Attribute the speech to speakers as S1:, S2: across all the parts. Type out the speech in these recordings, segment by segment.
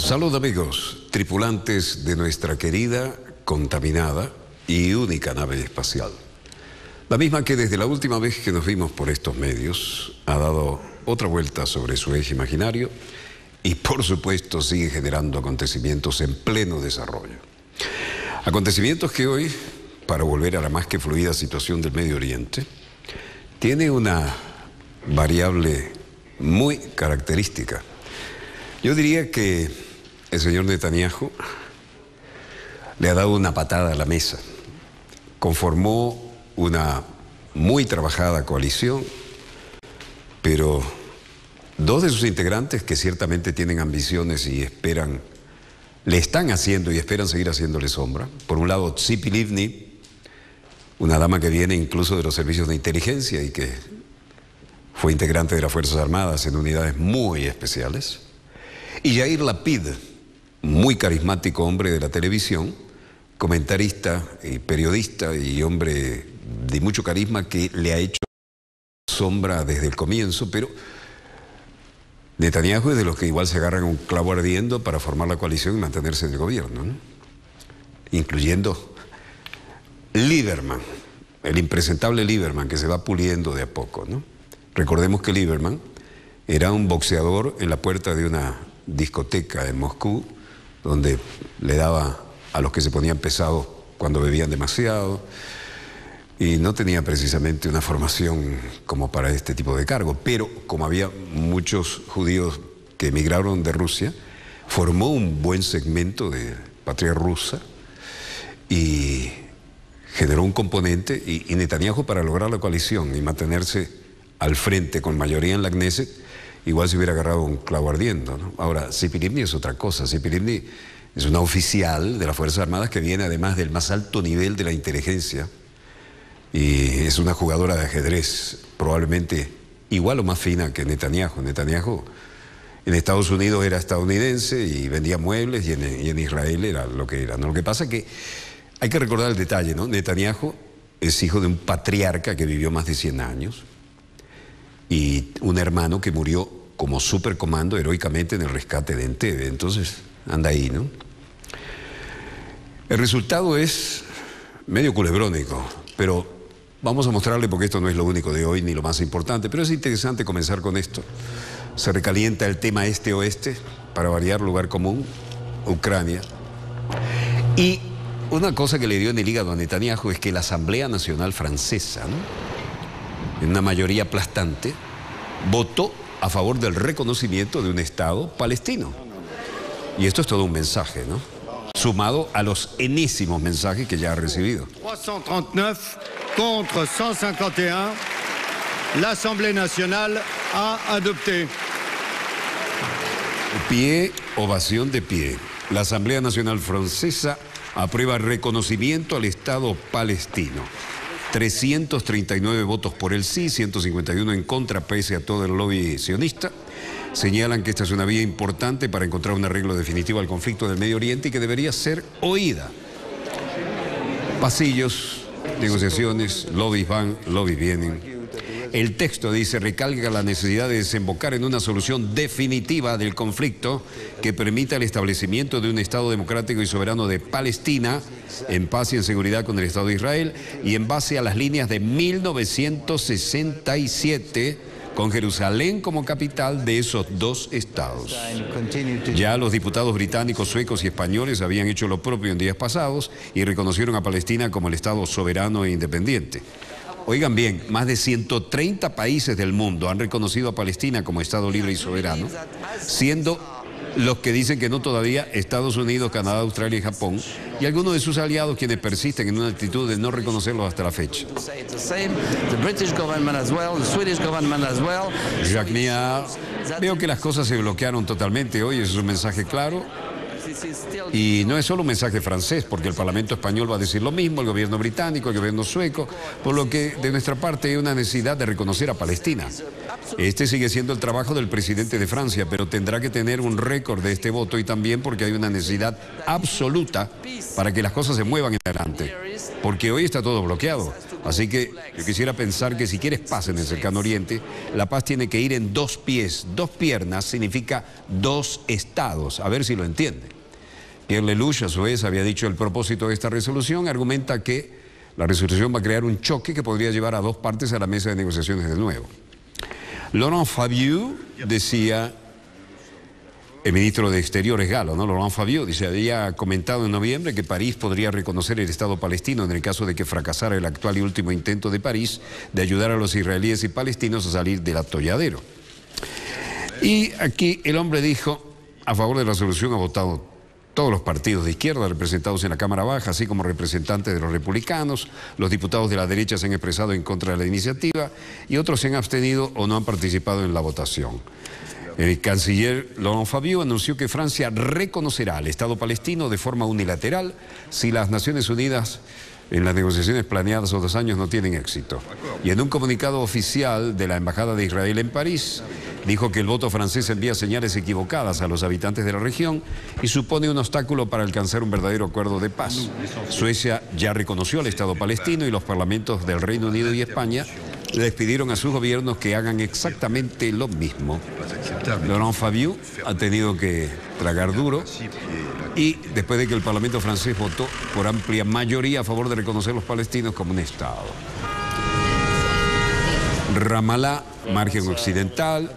S1: Salud amigos, tripulantes de nuestra querida, contaminada y única nave espacial. La misma que desde la última vez que nos vimos por estos medios ha dado otra vuelta sobre su eje imaginario y por supuesto sigue generando acontecimientos en pleno desarrollo. Acontecimientos que hoy, para volver a la más que fluida situación del Medio Oriente, tiene una variable muy característica. Yo diría que el señor Netanyahu le ha dado una patada a la mesa. Conformó una muy trabajada coalición, pero dos de sus integrantes que ciertamente tienen ambiciones y esperan, le están haciendo y esperan seguir haciéndole sombra. Por un lado, Tzipi Livni, una dama que viene incluso de los servicios de inteligencia y que fue integrante de las Fuerzas Armadas en unidades muy especiales. Y Yair Lapid, muy carismático hombre de la televisión, comentarista y periodista y hombre de mucho carisma que le ha hecho sombra desde el comienzo, pero Netanyahu es de los que igual se agarran un clavo ardiendo para formar la coalición y mantenerse en el gobierno, ¿no? Incluyendo Lieberman, el impresentable Lieberman que se va puliendo de a poco, ¿no? Recordemos que Lieberman era un boxeador en la puerta de una discoteca en Moscú, donde le daba a los que se ponían pesados cuando bebían demasiado, y no tenía precisamente una formación como para este tipo de cargo, pero como había muchos judíos que emigraron de Rusia, formó un buen segmento de patria rusa y generó un componente, y Netanyahu, para lograr la coalición y mantenerse al frente con mayoría en la Knesset, igual se hubiera agarrado un clavo ardiendo, ¿no? Ahora, Tzipi Livni es otra cosa. Tzipi Livni es una oficial de las Fuerzas Armadas que viene además del más alto nivel de la inteligencia y es una jugadora de ajedrez, probablemente igual o más fina que Netanyahu. Netanyahu en Estados Unidos era estadounidense y vendía muebles, y en Israel era lo que era, ¿no? Lo que pasa es que hay que recordar el detalle, ¿no? Netanyahu es hijo de un patriarca que vivió más de 100 años y un hermano que murió como supercomando heroicamente en el rescate de Entebbe. Entonces, anda ahí, ¿no? El resultado es medio culebrónico, pero vamos a mostrarle, porque esto no es lo único de hoy ni lo más importante, pero es interesante comenzar con esto. Se recalienta el tema este-oeste, para variar, lugar común, Ucrania. Y una cosa que le dio en el hígado a Netanyahu es que la Asamblea Nacional Francesa, ¿no?, en una mayoría aplastante, votó a favor del reconocimiento de un Estado palestino. Y esto es todo un mensaje, ¿no?, sumado a los enésimos mensajes que ya ha recibido.
S2: 339 contra 151, la Asamblea Nacional ha adopté.
S1: Pie, ovación de pie. La Asamblea Nacional Francesa aprueba el reconocimiento al Estado palestino. 339 votos por el sí, 151 en contra, pese a todo el lobby sionista. Señalan que esta es una vía importante para encontrar un arreglo definitivo al conflicto del Medio Oriente y que debería ser oída. Pasillos, negociaciones, lobbies van, lobbies vienen. El texto dice, recalca la necesidad de desembocar en una solución definitiva del conflicto que permita el establecimiento de un Estado democrático y soberano de Palestina, en paz y en seguridad con el Estado de Israel, y en base a las líneas de 1967, con Jerusalén como capital de esos dos estados. Ya los diputados británicos, suecos y españoles habían hecho lo propio en días pasados y reconocieron a Palestina como el Estado soberano e independiente. Oigan bien, más de 130 países del mundo han reconocido a Palestina como Estado libre y soberano, siendo los que dicen que no todavía Estados Unidos, Canadá, Australia y Japón, y algunos de sus aliados quienes persisten en una actitud de no reconocerlos hasta la fecha. Jacques Miard, veo que las cosas se bloquearon totalmente hoy, eso es un mensaje claro. Y no es solo un mensaje francés, porque el Parlamento español va a decir lo mismo, el gobierno británico, el gobierno sueco, por lo que de nuestra parte hay una necesidad de reconocer a Palestina. Este sigue siendo el trabajo del presidente de Francia, pero tendrá que tener un récord de este voto, y también porque hay una necesidad absoluta para que las cosas se muevan en adelante, porque hoy está todo bloqueado. Así que yo quisiera pensar que si quieres paz en el cercano oriente, la paz tiene que ir en dos pies. Dos piernas significa dos estados. A ver si lo entiende. Pierre Lelouch, a su vez, había dicho el propósito de esta resolución, argumenta que la resolución va a crear un choque que podría llevar a dos partes a la mesa de negociaciones de nuevo. Laurent Fabius decía, el ministro de Exteriores galo, ¿no? Laurent Fabius, dice, había comentado en noviembre que París podría reconocer el Estado palestino en el caso de que fracasara el actual y último intento de París de ayudar a los israelíes y palestinos a salir del atolladero. Y aquí el hombre dijo, a favor de la resolución ha votado todos los partidos de izquierda representados en la Cámara Baja, así como representantes de los republicanos. Los diputados de la derecha se han expresado en contra de la iniciativa y otros se han abstenido o no han participado en la votación. El canciller Laurent Fabius anunció que Francia reconocerá al Estado palestino de forma unilateral si las Naciones Unidas en las negociaciones planeadas a 2 años no tienen éxito. Y en un comunicado oficial de la Embajada de Israel en París, dijo que el voto francés envía señales equivocadas a los habitantes de la región y supone un obstáculo para alcanzar un verdadero acuerdo de paz. Suecia ya reconoció al Estado palestino y los parlamentos del Reino Unido y España les pidieron a sus gobiernos que hagan exactamente lo mismo. Laurent Fabius ha tenido que tragar duro y después de que el Parlamento francés votó por amplia mayoría a favor de reconocer a los palestinos como un Estado. Ramallah, margen occidental,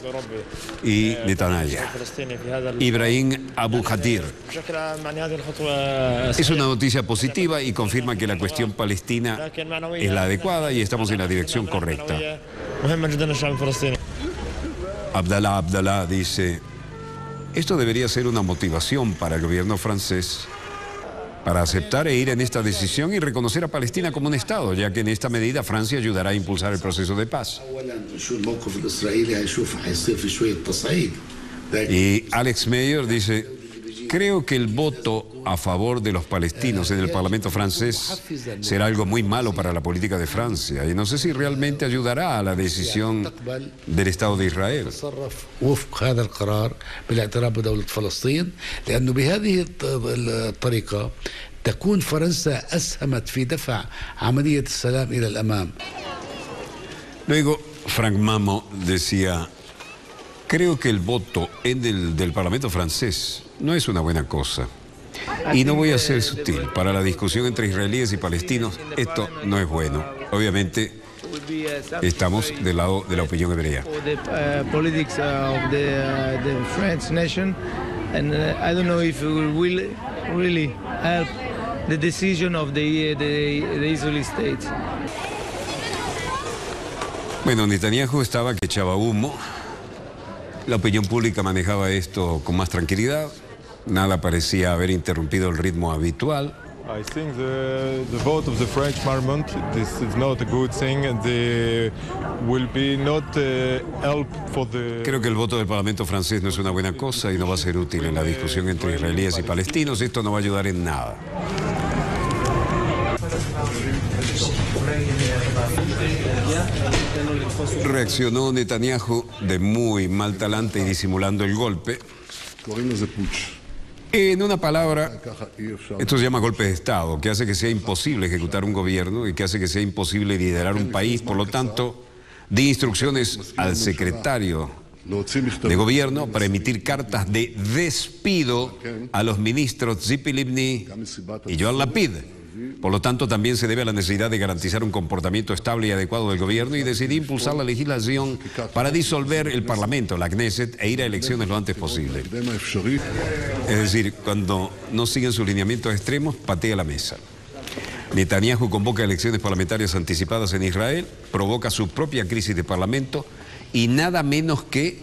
S1: y Netanyahu. Ibrahim Abu Khadir. Es una noticia positiva y confirma que la cuestión palestina es la adecuada y estamos en la dirección correcta. Abdallah dice, esto debería ser una motivación para el gobierno francés para aceptar e ir en esta decisión y reconocer a Palestina como un Estado, ya que en esta medida Francia ayudará a impulsar el proceso de paz. Y Alex Meyer dice, creo que el voto a favor de los palestinos en el Parlamento francés será algo muy malo para la política de Francia y no sé si realmente ayudará a la decisión del Estado de Israel. Luego, Frank Mamo decía, creo que el voto del Parlamento francés no es una buena cosa. Y no voy a ser sutil. Para la discusión entre israelíes y palestinos, esto no es bueno. Obviamente, estamos del lado de la opinión hebrea. Bueno, Netanyahu estaba que echaba humo. La opinión pública manejaba esto con más tranquilidad. Nada parecía haber interrumpido el ritmo habitual.
S3: I think the vote of the French Parliament, this is not a good thing, and there will be not help for the...
S1: Creo que el voto del Parlamento francés no es una buena cosa y no va a ser útil en la discusión entre israelíes y palestinos. Esto no va a ayudar en nada. Reaccionó Netanyahu de muy mal talante y disimulando el golpe. En una palabra, esto se llama golpe de Estado, que hace que sea imposible ejecutar un gobierno y que hace que sea imposible liderar un país. Por lo tanto, di instrucciones al secretario de gobierno para emitir cartas de despido a los ministros Tzipi Livni y Yair Lapid. Por lo tanto, también se debe a la necesidad de garantizar un comportamiento estable y adecuado del gobierno y decidí impulsar la legislación para disolver el Parlamento, la Knesset, e ir a elecciones lo antes posible. Es decir, cuando no siguen sus lineamientos extremos, patea la mesa. Netanyahu convoca elecciones parlamentarias anticipadas en Israel, provoca su propia crisis de parlamento y nada menos que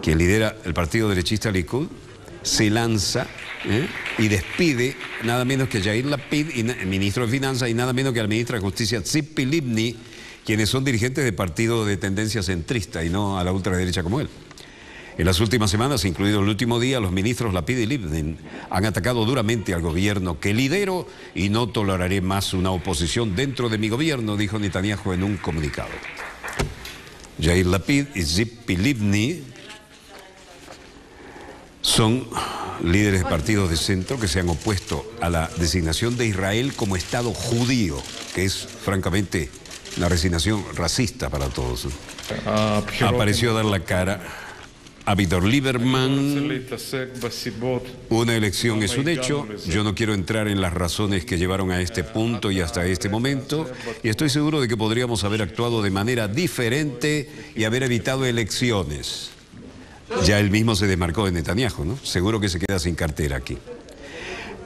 S1: lidera el partido derechista Likud, se lanza y despide nada menos que Yair Lapid, el ministro de Finanzas, y nada menos que al ministro de Justicia Tzipi Livni, quienes son dirigentes de partido de tendencia centrista y no a la ultraderecha como él. En las últimas semanas, incluido el último día, los ministros Lapid y Livni han atacado duramente al gobierno que lidero y no toleraré más una oposición dentro de mi gobierno, dijo Netanyahu en un comunicado. Yair Lapid y Tzipi Livni son líderes de partidos de centro que se han opuesto a la designación de Israel como Estado judío, que es francamente una resignación racista para todos. Apareció a dar la cara a Víctor Lieberman. Una elección es un hecho. Yo no quiero entrar en las razones que llevaron a este punto y hasta este momento. Y estoy seguro de que podríamos haber actuado de manera diferente y haber evitado elecciones. Ya él mismo se desmarcó de Netanyahu, ¿no? Seguro que se queda sin cartera aquí.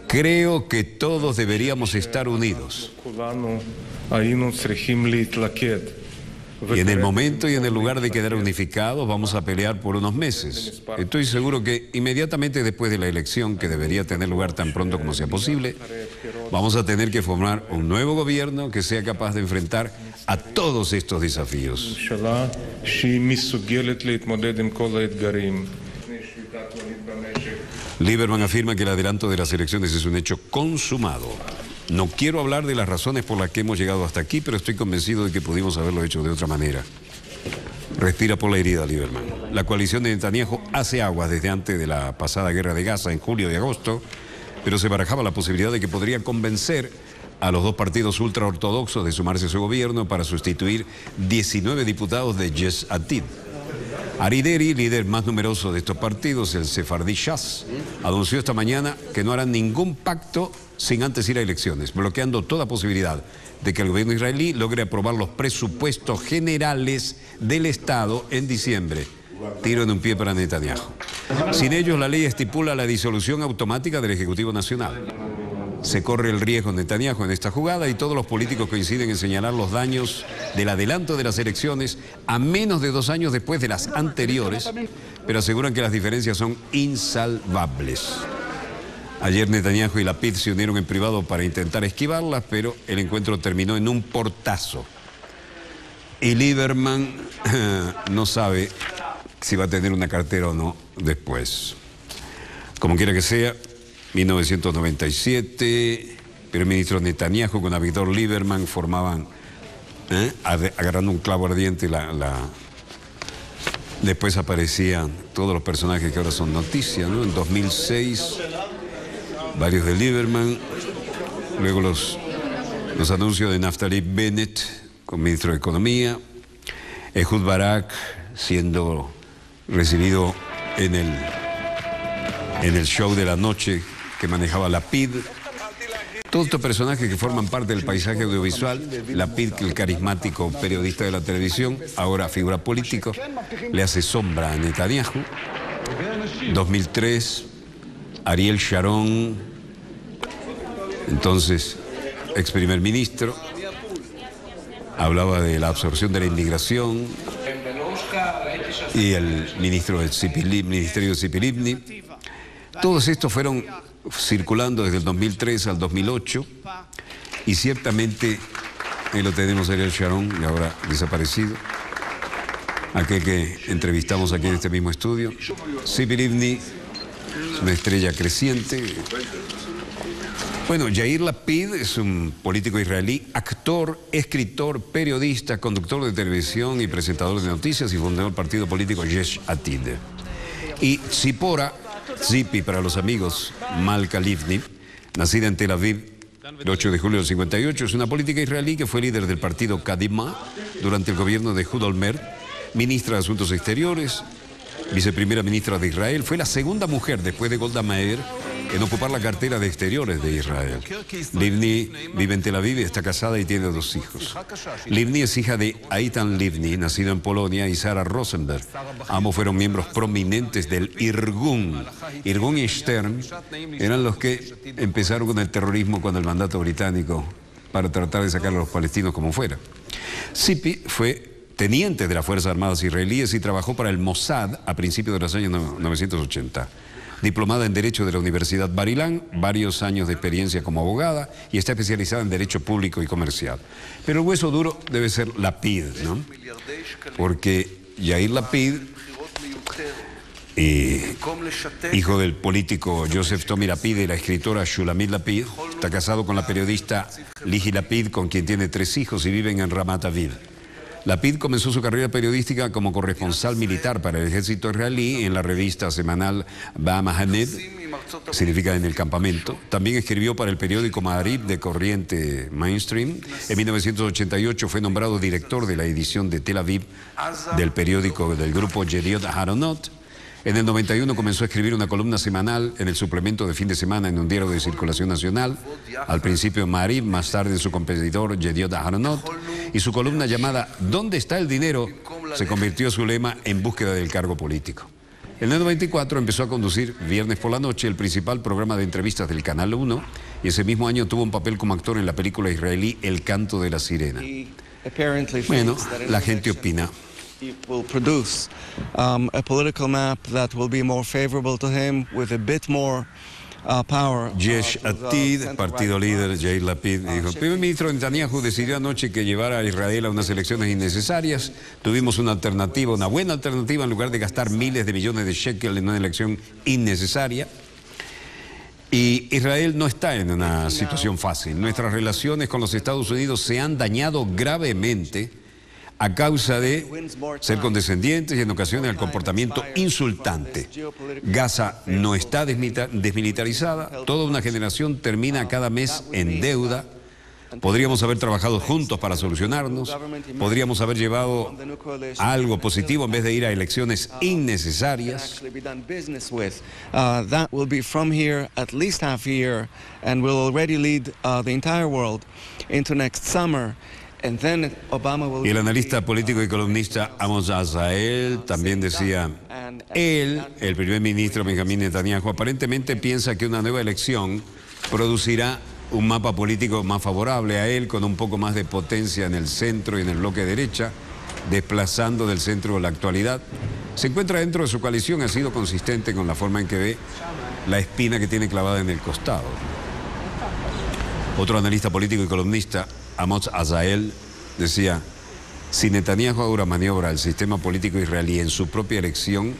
S1: Creo que todos deberíamos estar unidos. Y en el momento y en el lugar de quedar unificados vamos a pelear por unos meses. Estoy seguro que inmediatamente después de la elección, que debería tener lugar tan pronto como sea posible, vamos a tener que formar un nuevo gobierno que sea capaz de enfrentar a todos estos desafíos. Lieberman afirma que el adelanto de las elecciones es un hecho consumado. No quiero hablar de las razones por las que hemos llegado hasta aquí, pero estoy convencido de que pudimos haberlo hecho de otra manera. Respira por la herida, Lieberman. La coalición de Netanyahu hace aguas desde antes de la pasada guerra de Gaza en julio y agosto, pero se barajaba la posibilidad de que podría convencer a los dos partidos ultraortodoxos de sumarse a su gobierno para sustituir 19 diputados de Yesh Atid. Ari Deri, líder más numeroso de estos partidos, el Sefardí Shas, anunció esta mañana que no harán ningún pacto sin antes ir a elecciones, bloqueando toda posibilidad de que el gobierno israelí logre aprobar los presupuestos generales del Estado en diciembre. Tiro en un pie para Netanyahu. Sin ellos, la ley estipula la disolución automática del Ejecutivo Nacional. Se corre el riesgo Netanyahu en esta jugada y todos los políticos coinciden en señalar los daños del adelanto de las elecciones a menos de 2 años después de las anteriores, pero aseguran que las diferencias son insalvables. Ayer Netanyahu y Lapid se unieron en privado para intentar esquivarlas, pero el encuentro terminó en un portazo. Y Lieberman no sabe si va a tener una cartera o no después. Como quiera que sea, 1997, primer ministro Netanyahu con Avigdor Lieberman formaban, agarrando un clavo ardiente, después aparecían todos los personajes que ahora son noticias, ¿no? En 2006, varios de Lieberman, luego los anuncios de Naftali Bennett como ministro de Economía, Ehud Barak siendo recibido en el show de la noche que manejaba Lapid. Todos estos personajes que forman parte del paisaje audiovisual. Lapid, el carismático periodista de la televisión, ahora figura político, le hace sombra a Netanyahu. 2003, Ariel Sharon, entonces ex primer ministro, hablaba de la absorción de la inmigración, y el ministro del Ministerio de Tzipi Livni. Todos estos fueron circulando desde el 2003 al 2008 y ciertamente ahí lo tenemos, Ariel Sharon, y ahora desaparecido, aquel que entrevistamos aquí en este mismo estudio. Tzipi Livni es una estrella creciente. Bueno, Yair Lapid es un político israelí, actor, escritor, periodista, conductor de televisión y presentador de noticias y fundador del partido político Yesh Atid. Y Tzipora, Tzipi para los amigos, Malka Livni, nacida en Tel Aviv el 8 de julio del 58, es una política israelí que fue líder del partido Kadima durante el gobierno de Ehud Olmert, ministra de Asuntos Exteriores, viceprimera ministra de Israel. Fue la segunda mujer después de Golda Meir en ocupar la cartera de Exteriores de Israel. Livni vive en Tel Aviv, está casada y tiene 2 hijos. Livni es hija de Eitan Livni, nacido en Polonia, y Sarah Rosenberg. Ambos fueron miembros prominentes del Irgun. Irgun y Stern eran los que empezaron con el terrorismo cuando el mandato británico para tratar de sacar a los palestinos como fuera. Tzipi fue teniente de las Fuerzas Armadas israelíes y trabajó para el Mossad a principios de los años 1980. Diplomada en Derecho de la Universidad Bar Ilan, varios años de experiencia como abogada y está especializada en Derecho Público y Comercial. Pero el hueso duro debe ser Lapid, ¿no? Porque Yair Lapid, hijo del político Joseph Tomi Lapid y la escritora Shulamit Lapid, está casado con la periodista Lihi Lapid, con quien tiene 3 hijos y viven en Ramat Aviv. Lapid comenzó su carrera periodística como corresponsal militar para el ejército israelí en la revista semanal Ba'Mahaned, significa en el campamento. También escribió para el periódico Ma'ariv de corriente mainstream. En 1988 fue nombrado director de la edición de Tel Aviv del periódico del grupo Yediot Aharonot. En el 91 comenzó a escribir una columna semanal en el suplemento de fin de semana en un diario de circulación nacional, al principio en Ma'ariv, más tarde en su competidor Yediot Aharonot, y su columna llamada ¿Dónde está el dinero?, se convirtió su lema en búsqueda del cargo político. En el 94 empezó a conducir viernes por la noche el principal programa de entrevistas del Canal 1 y ese mismo año tuvo un papel como actor en la película israelí El canto de la sirena. Bueno, la gente opina.
S4: Will produce a political map that will be more favorable to him with a bit more power.
S1: Yesh Atid, partido líder Yair Lapid, dijo: el primer ministro Netanyahu decidió anoche que llevar a Israel a unas elecciones innecesarias. Tuvimos una alternativa, una buena alternativa, en lugar de gastar miles de millones de shekel en una elección innecesaria. Y Israel no está en una situación fácil. Nuestras relaciones con los Estados Unidos se han dañado gravemente a causa de ser condescendientes y en ocasiones el comportamiento insultante. Gaza no está desmilitarizada, toda una generación termina cada mes en deuda. Podríamos haber trabajado juntos para solucionarnos, podríamos haber llevado algo positivo en vez de ir a elecciones innecesarias.
S4: That will be from here at least half a year and will already lead the entire world into next summer.
S1: Y el analista político y columnista Amos Azael también decía: él, el primer ministro Benjamín Netanyahu, aparentemente piensa que una nueva elección producirá un mapa político más favorable a él, con un poco más de potencia en el centro y en el bloque derecha, desplazando del centro la actualidad. Se encuentra dentro de su coalición, ha sido consistente con la forma en que ve la espina que tiene clavada en el costado. Otro analista político y columnista, Amos Azael, decía: si Netanyahu ahora maniobra el sistema político israelí en su propia elección,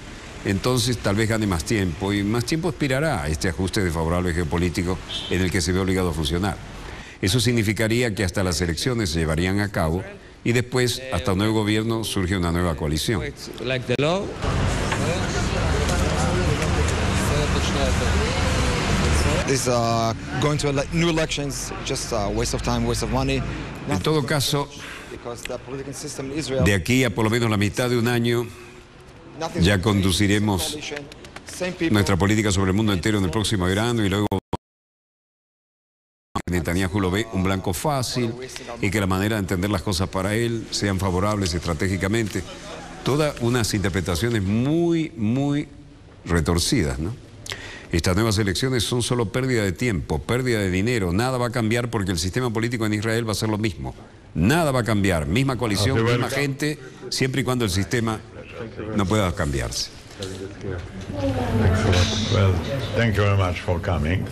S1: entonces tal vez gane más tiempo y más tiempo aspirará a este ajuste desfavorable geopolítico en el que se ve obligado a funcionar. Eso significaría que hasta las elecciones se llevarían a cabo y después, hasta un nuevo gobierno, surge una nueva coalición.
S4: Going to new elections, just a waste of time, waste of money.
S1: En todo caso, de aquí a por lo menos la mitad de un año, ya conduciremos nuestra política sobre el mundo entero en el próximo verano y luego Netanyahu lo ve un blanco fácil y que la manera de entender las cosas para él sean favorables estratégicamente. Todas unas interpretaciones muy retorcidas, ¿no? Estas nuevas elecciones son solo pérdida de tiempo, pérdida de dinero. Nada va a cambiar porque el sistema político en Israel va a ser lo mismo. Nada va a cambiar. Misma coalición, misma gente, siempre y cuando el sistema no pueda cambiarse.
S5: Well, thank you very much for coming.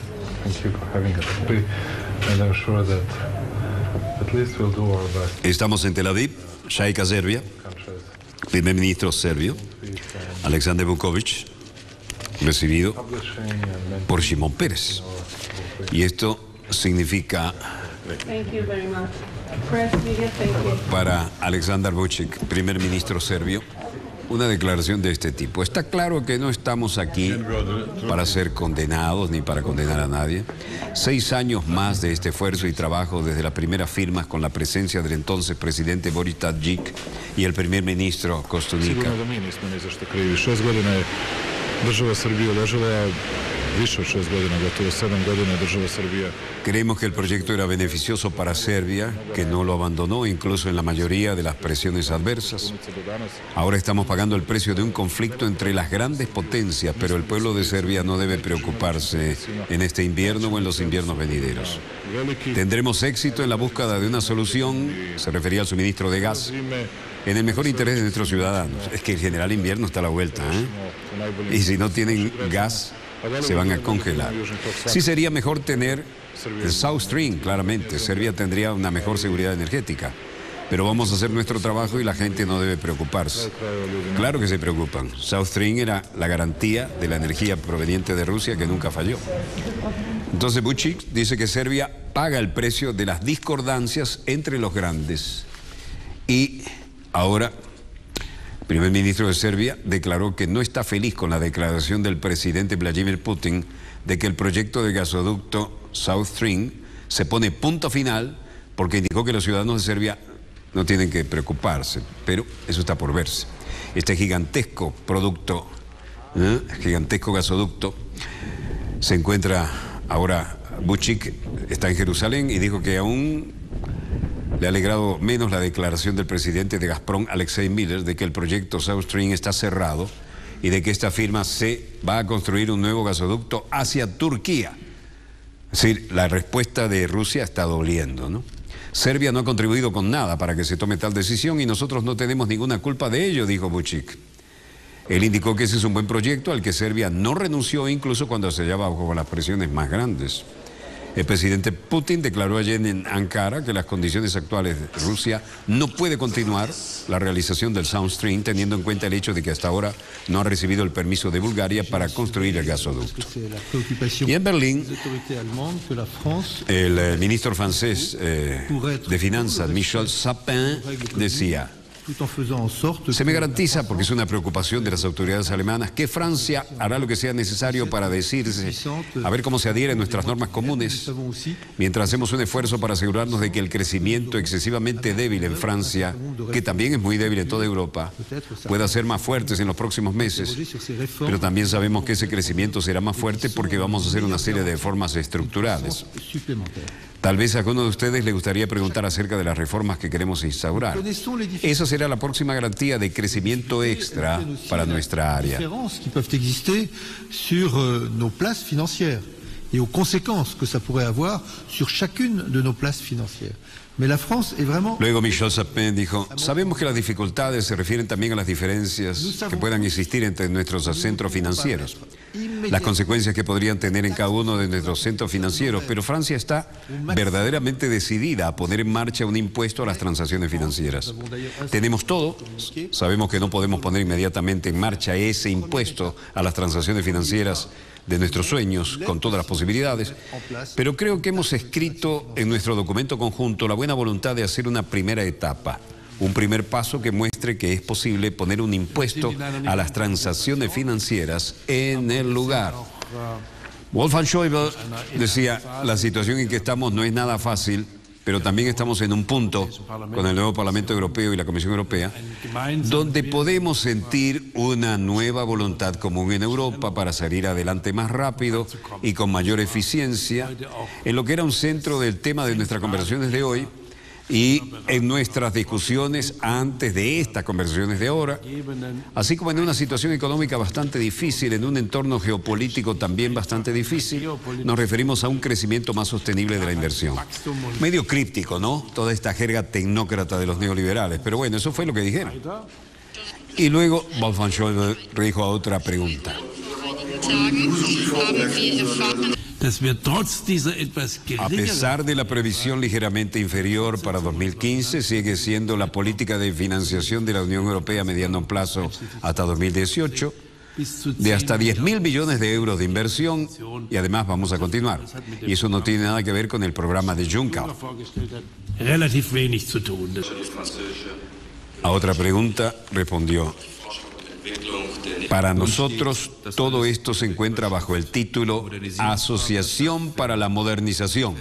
S5: Thank you for having us. And I'm sure that at least we'll do our best.
S1: Estamos en Tel Aviv, Shaika Serbia, primer ministro serbio, Alexander Vukovic, recibido por Shimon Peres. Y esto significa para Aleksandar Vučić, primer ministro serbio, una declaración de este tipo. Está claro que no estamos aquí para ser condenados ni para condenar a nadie. 6 años más de este esfuerzo y trabajo desde las primeras firmas con la presencia del entonces presidente Boris Tadžić y el primer ministro Kostunica. Creemos que el proyecto era beneficioso para Serbia, que no lo abandonó incluso en la mayoría de las presiones adversas. Ahora estamos pagando el precio de un conflicto entre las grandes potencias, pero el pueblo de Serbia no debe preocuparse en este invierno o en los inviernos venideros. Tendremos éxito en la búsqueda de una solución, se refería al suministro de gas, en el mejor interés de nuestros ciudadanos. Es que el general invierno está a la vuelta, ¿eh? Y si no tienen gas, se van a congelar. Sí sería mejor tener el South Stream, claramente. Serbia tendría una mejor seguridad energética. Pero vamos a hacer nuestro trabajo y la gente no debe preocuparse. Claro que se preocupan. South Stream era la garantía de la energía proveniente de Rusia que nunca falló. Entonces Vučić dice que Serbia paga el precio de las discordancias entre los grandes y Ahora, el primer ministro de Serbia declaró que no está feliz con la declaración del presidente Vladimir Putin de que el proyecto de gasoducto South Stream se pone punto final, porque indicó que los ciudadanos de Serbia no tienen que preocuparse, pero eso está por verse. Este gigantesco gigantesco gasoducto se encuentra ahora, Vučić está en Jerusalén y dijo que aún le ha alegrado menos la declaración del presidente de Gazprom, Alexei Miller, de que el proyecto South Stream está cerrado y de que esta firma se va a construir un nuevo gasoducto hacia Turquía. Es decir, la respuesta de Rusia está doliendo, ¿no? Serbia no ha contribuido con nada para que se tome tal decisión y nosotros no tenemos ninguna culpa de ello, dijo Vučić. Él indicó que ese es un buen proyecto al que Serbia no renunció incluso cuando se hallaba bajo las presiones más grandes. El presidente Putin declaró ayer en Ankara que las condiciones actuales de Rusia no puede continuar la realización del South Stream, teniendo en cuenta el hecho de que hasta ahora no ha recibido el permiso de Bulgaria para construir el gasoducto. Y en Berlín, el ministro francés de Finanzas, Michel Sapin, decía: se me garantiza, porque es una preocupación de las autoridades alemanas, que Francia hará lo que sea necesario para decirse, a ver cómo se adhieren nuestras normas comunes, mientras hacemos un esfuerzo para asegurarnos de que el crecimiento excesivamente débil en Francia, que también es muy débil en toda Europa, pueda ser más fuerte en los próximos meses. Pero también sabemos que ese crecimiento será más fuerte porque vamos a hacer una serie de reformas estructurales. Tal vez a alguno de ustedes le gustaría preguntar acerca de las reformas que queremos instaurar. Esa será la próxima garantía de crecimiento extra para nuestra área.
S6: Et aux conséquences que ça pourrait avoir sur chacune de nos places financières. Mais la France est vraiment...
S1: Luego Michel Sapin dijo: sabemos que las dificultades se refieren también a las diferencias que puedan existir entre nuestros centros financieros, las consecuencias que podrían tener en cada uno de nuestros centros financieros, pero Francia está verdaderamente decidida a poner en marcha un impuesto a las transacciones financieras. Tenemos todo, sabemos que no podemos poner inmediatamente en marcha ese impuesto a las transacciones financieras de nuestros sueños, con todas las posibilidades, pero creo que hemos escrito en nuestro documento conjunto la buena voluntad de hacer una primera etapa, un primer paso que muestre que es posible poner un impuesto a las transacciones financieras en el lugar. Wolfgang Schäuble decía: la situación en que estamos no es nada fácil, pero también estamos en un punto con el nuevo Parlamento Europeo y la Comisión Europea donde podemos sentir una nueva voluntad común en Europa para salir adelante más rápido y con mayor eficiencia en lo que era un centro del tema de nuestras conversaciones de hoy y en nuestras discusiones antes de estas conversaciones de ahora, así como en una situación económica bastante difícil, en un entorno geopolítico también bastante difícil, nos referimos a un crecimiento más sostenible de la inversión. Medio críptico, ¿no? Toda esta jerga tecnócrata de los neoliberales, pero bueno, eso fue lo que dijeron. Y luego Wolfgang Schäuble dijo a otra pregunta: a pesar de la previsión ligeramente inferior para 2015, sigue siendo la política de financiación de la Unión Europea a mediano plazo hasta 2018 de hasta 10.000 millones de euros de inversión, y además vamos a continuar. Y eso no tiene nada que ver con el programa de Juncker. A otra pregunta respondió: para nosotros todo esto se encuentra bajo el título Asociación para la Modernización.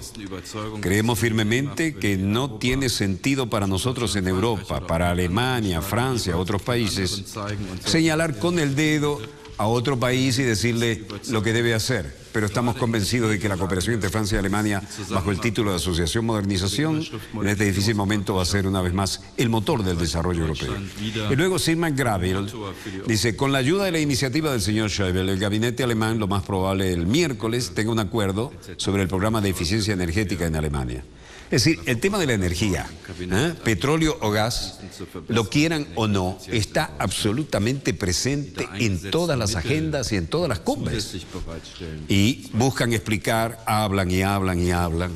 S1: Creemos firmemente que no tiene sentido para nosotros en Europa, para Alemania, Francia, otros países, señalar con el dedo a otro país y decirle lo que debe hacer. Pero estamos convencidos de que la cooperación entre Francia y Alemania, bajo el título de Asociación Modernización, en este difícil momento va a ser una vez más el motor del desarrollo europeo. Y luego Sigmar Gabriel dice: con la ayuda de la iniciativa del señor Schäuble, el gabinete alemán lo más probable el miércoles tenga un acuerdo sobre el programa de eficiencia energética en Alemania. Es decir, el tema de la energía, petróleo o gas, lo quieran o no, está absolutamente presente en todas las agendas y en todas las cumbres. Y buscan explicar, hablan y hablan y hablan,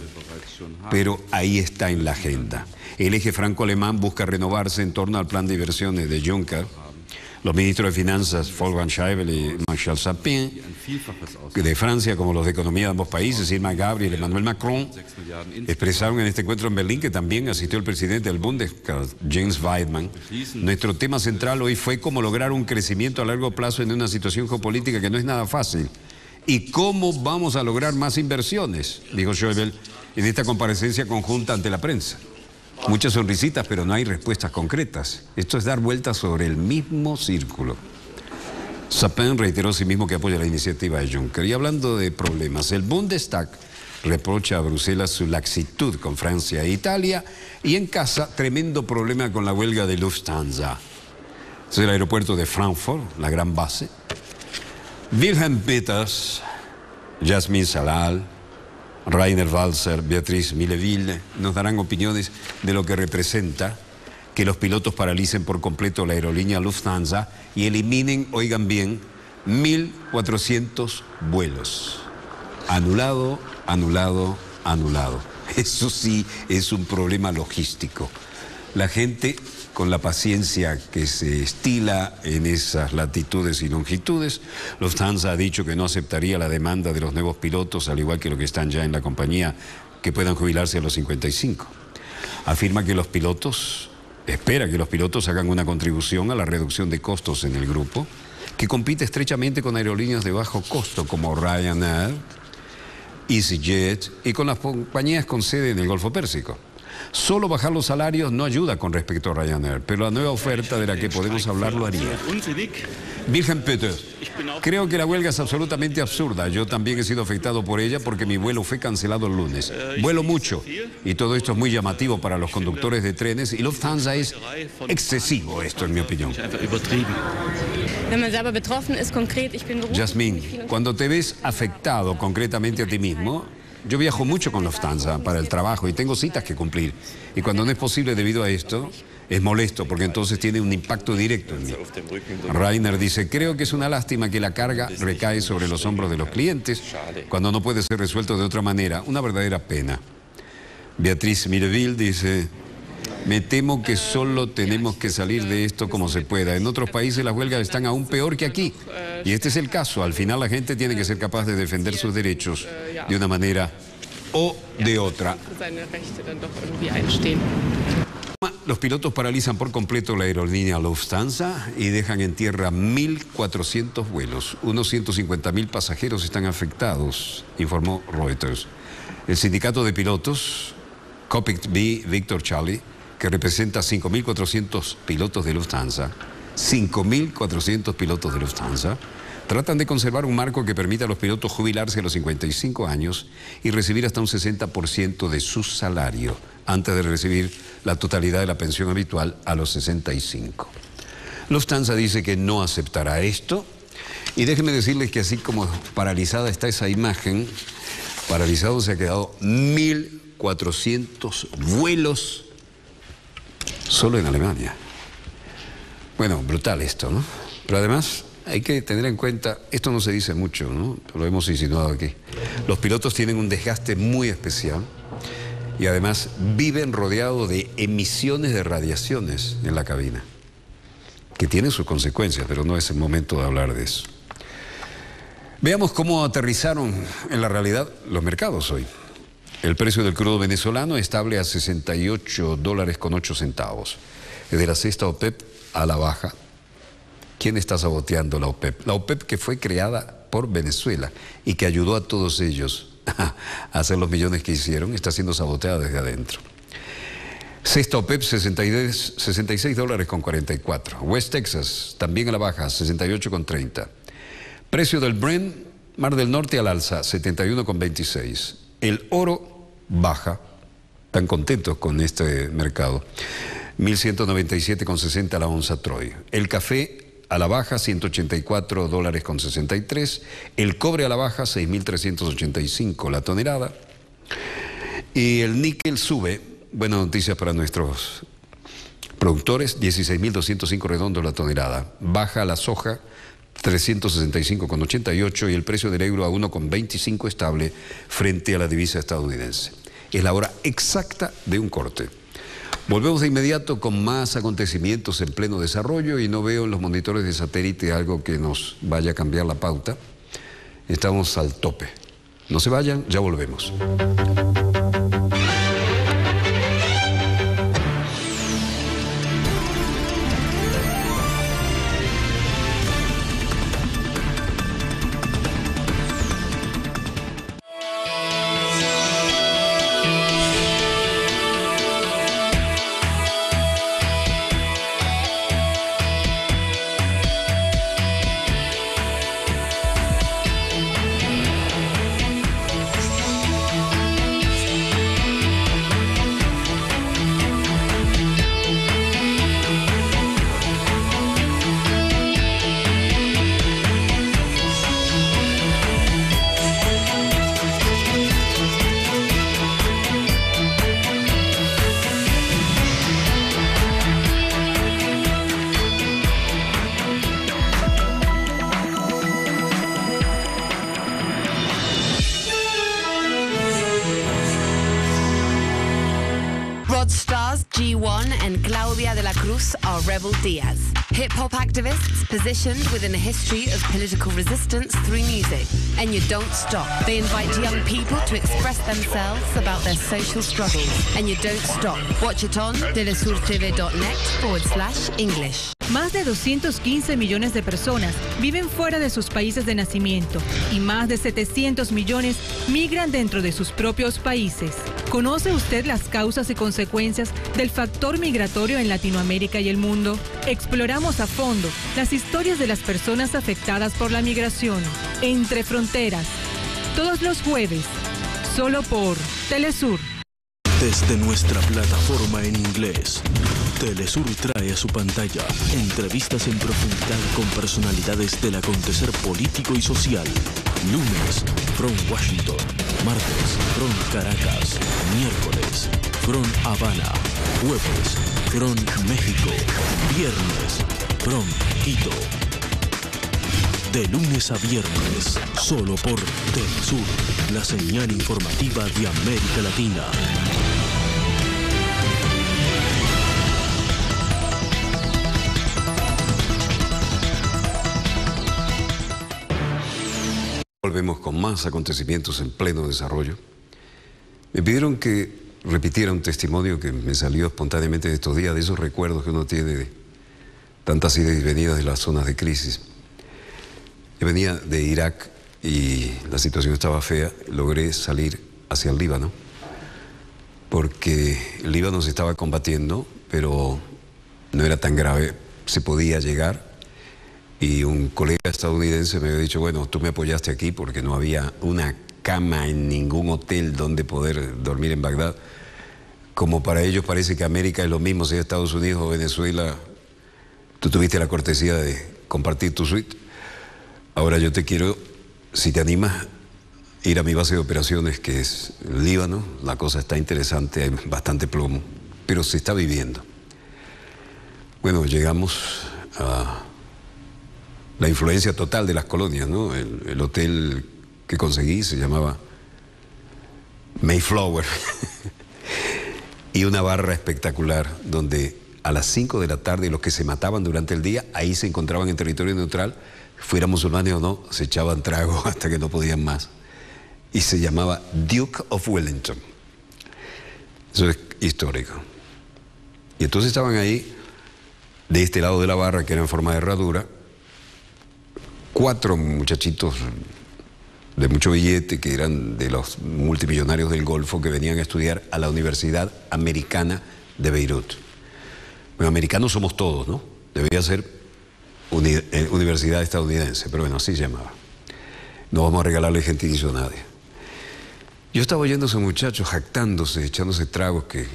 S1: pero ahí está en la agenda. El eje franco-alemán busca renovarse en torno al plan de inversiones de Juncker, Los ministros de Finanzas, Wolfgang Schäuble y Michel Sapin, de Francia, como los de Economía de ambos países, Irma Gabriel y Emmanuel Macron, expresaron en este encuentro en Berlín, que también asistió el presidente del Bundestag, Jens Weidmann. Nuestro tema central hoy fue cómo lograr un crecimiento a largo plazo en una situación geopolítica que no es nada fácil. ¿Y cómo vamos a lograr más inversiones?, dijo Schäuble en esta comparecencia conjunta ante la prensa. Muchas sonrisitas, pero no hay respuestas concretas. Esto es dar vueltas sobre el mismo círculo. Sapin reiteró asimismo que apoya la iniciativa de Juncker. Y hablando de problemas, el Bundestag reprocha a Bruselas su laxitud con Francia e Italia, y en casa, tremendo problema con la huelga de Lufthansa. Es el aeropuerto de Frankfurt, la gran base. Wilhelm Peters, Jasmin Salal, Rainer Walzer, Beatriz Milleville nos darán opiniones de lo que representa que los pilotos paralicen por completo la aerolínea Lufthansa y eliminen, oigan bien, 1.400 vuelos. Anulado, anulado, anulado. Eso sí es un problema logístico. La gente, con la paciencia que se estila en esas latitudes y longitudes, Lufthansa ha dicho que no aceptaría la demanda de los nuevos pilotos, al igual que los que están ya en la compañía, que puedan jubilarse a los 55. Afirma que espera que los pilotos hagan una contribución a la reducción de costos en el grupo, que compite estrechamente con aerolíneas de bajo costo como Ryanair, EasyJet y con las compañías con sede en el Golfo Pérsico. Solo bajar los salarios no ayuda con respecto a Ryanair, pero la nueva oferta de la que podemos hablar lo haría. Wilhelm Peters, creo que la huelga es absolutamente absurda. Yo también he sido afectado por ella porque mi vuelo fue cancelado el lunes. Vuelo mucho y todo esto es muy llamativo para los conductores de trenes, y Lufthansa es excesivo, esto en mi opinión. Jasmine, cuando te ves afectado concretamente a ti mismo, yo viajo mucho con Lufthansa para el trabajo y tengo citas que cumplir. Y cuando no es posible debido a esto, es molesto porque entonces tiene un impacto directo en mí. Rainer dice, creo que es una lástima que la carga recae sobre los hombros de los clientes cuando no puede ser resuelto de otra manera. Una verdadera pena. Beatriz Milleville dice, me temo que solo tenemos que salir de esto como se pueda. En otros países las huelgas están aún peor que aquí. Y este es el caso. Al final la gente tiene que ser capaz de defender sus derechos de una manera o de otra. Los pilotos paralizan por completo la aerolínea Lufthansa y dejan en tierra 1.400 vuelos. Unos 150.000 pasajeros están afectados, informó Reuters. El sindicato de pilotos, Cockpit B Victor Charlie, que representa 5.400 pilotos de Lufthansa, 5.400 pilotos de Lufthansa, tratan de conservar un marco que permita a los pilotos jubilarse a los 55 años y recibir hasta un 60% de su salario antes de recibir la totalidad de la pensión habitual a los 65. Lufthansa dice que no aceptará esto, y déjenme decirles que así como paralizada está esa imagen, paralizado se ha quedado 1.400 vuelos solo en Alemania. Bueno, brutal esto, ¿no? Pero además hay que tener en cuenta, esto no se dice mucho, ¿no? Lo hemos insinuado aquí. Los pilotos tienen un desgaste muy especial y además viven rodeados de emisiones de radiaciones en la cabina, que tienen sus consecuencias, pero no es el momento de hablar de eso. Veamos cómo aterrizaron en la realidad los mercados hoy. El precio del crudo venezolano estable a $68.08. Es de la sexta OPEP a la baja. ¿Quién está saboteando la OPEP? La OPEP, que fue creada por Venezuela y que ayudó a todos ellos a hacer los millones que hicieron, está siendo saboteada desde adentro. Sexta OPEP, $66.44. West Texas, también a la baja, 68.30. Precio del Brent, Mar del Norte al alza, 71.26. El oro baja, están contentos con este mercado, 1.197.60 la onza Troy. El café a la baja, $184.63. El cobre a la baja, 6.385 la tonelada. Y el níquel sube, buenas noticias para nuestros productores, 16.205 redondo la tonelada. Baja la soja, 365,88, y el precio del euro a 1,25 estable frente a la divisa estadounidense. Es la hora exacta de un corte. Volvemos de inmediato con más acontecimientos en pleno desarrollo y no veo en los monitores de satélite algo que nos vaya a cambiar la pauta. Estamos al tope. No se vayan, ya volvemos.
S7: G1 and Claudia de la Cruz are Rebel Diaz, hip-hop activists positioned within a history of political resistance through music. And you don't stop. They invite young people to express themselves about their social struggles. And you don't stop. Watch it on telesurtv.net/English.
S8: Más de 215 millones de personas viven fuera de sus países de nacimiento y más de 700 millones migran dentro de sus propios países. ¿Conoce usted las causas y consecuencias del factor migratorio en Latinoamérica y el mundo? Exploramos a fondo las historias de las personas afectadas por la migración. Entre Fronteras, todos los jueves, solo por Telesur.
S9: Desde nuestra plataforma en inglés, Telesur trae a su pantalla entrevistas en profundidad con personalidades del acontecer político y social. Lunes, from Washington. Martes, from Caracas. Miércoles, from Habana. Jueves, from México. Viernes, from Quito. De lunes a viernes, solo por Telesur, la señal informativa de América Latina.
S1: Volvemos con más acontecimientos en pleno desarrollo. Me pidieron que repitiera un testimonio que me salió espontáneamente de estos días, de esos recuerdos que uno tiene de tantas idas y venidas de las zonas de crisis. Yo venía de Irak y la situación estaba fea. Logré salir hacia el Líbano porque el Líbano se estaba combatiendo, pero no era tan grave, se podía llegar. Y un colega estadounidense me había dicho, bueno, tú me apoyaste aquí porque no había una cama en ningún hotel donde poder dormir en Bagdad. Como para ellos parece que América es lo mismo, sea Estados Unidos o Venezuela, tú tuviste la cortesía de compartir tu suite. Ahora yo te quiero, si te animas, ir a mi base de operaciones, que es el Líbano. La cosa está interesante, hay bastante plomo, pero se está viviendo. Bueno, llegamos a la influencia total de las colonias, ¿no? El hotel que conseguí se llamaba Mayflower y una barra espectacular donde a las 5 de la tarde los que se mataban durante el día, ahí se encontraban en territorio neutral, fueran musulmanes o no, se echaban trago hasta que no podían más. Y se llamaba Duke of Wellington. Eso es histórico. Y entonces estaban ahí, de este lado de la barra, que era en forma de herradura, 4 muchachitos de mucho billete, que eran de los multimillonarios del Golfo, que venían a estudiar a la Universidad Americana de Beirut. Bueno, americanos somos todos, ¿no? Debería ser universidad estadounidense, pero bueno, así se llamaba. No vamos a regalarle gentilicio a nadie. Yo estaba oyendo a esos muchachos jactándose, echándose tragos que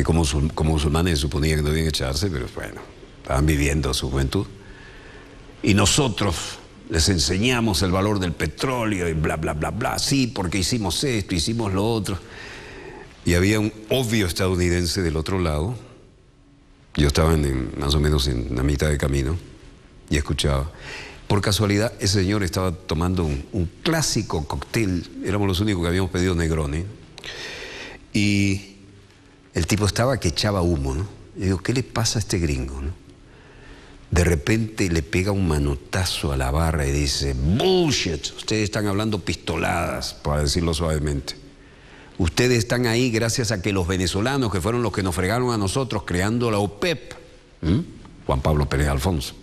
S1: como musulmanes suponían que no debían echarse, pero bueno, estaban viviendo su juventud. Y nosotros les enseñamos el valor del petróleo y bla, bla, bla, bla. Sí, porque hicimos esto, hicimos lo otro. Y había un obvio estadounidense del otro lado. Yo estaba más o menos en la mitad de camino y escuchaba. Por casualidad, ese señor estaba tomando un clásico cóctel. Éramos los únicos que habíamos pedido Negroni. Y El tipo estaba que echaba humo, ¿no? Y digo, ¿qué le pasa a este gringo, no? De repente le pega un manotazo a la barra y dice, bullshit, ustedes están hablando pistoladas, para decirlo suavemente. Ustedes están ahí gracias a que los venezolanos, que fueron los que nos fregaron a nosotros creando la OPEP, Juan Pablo Pérez Alfonso.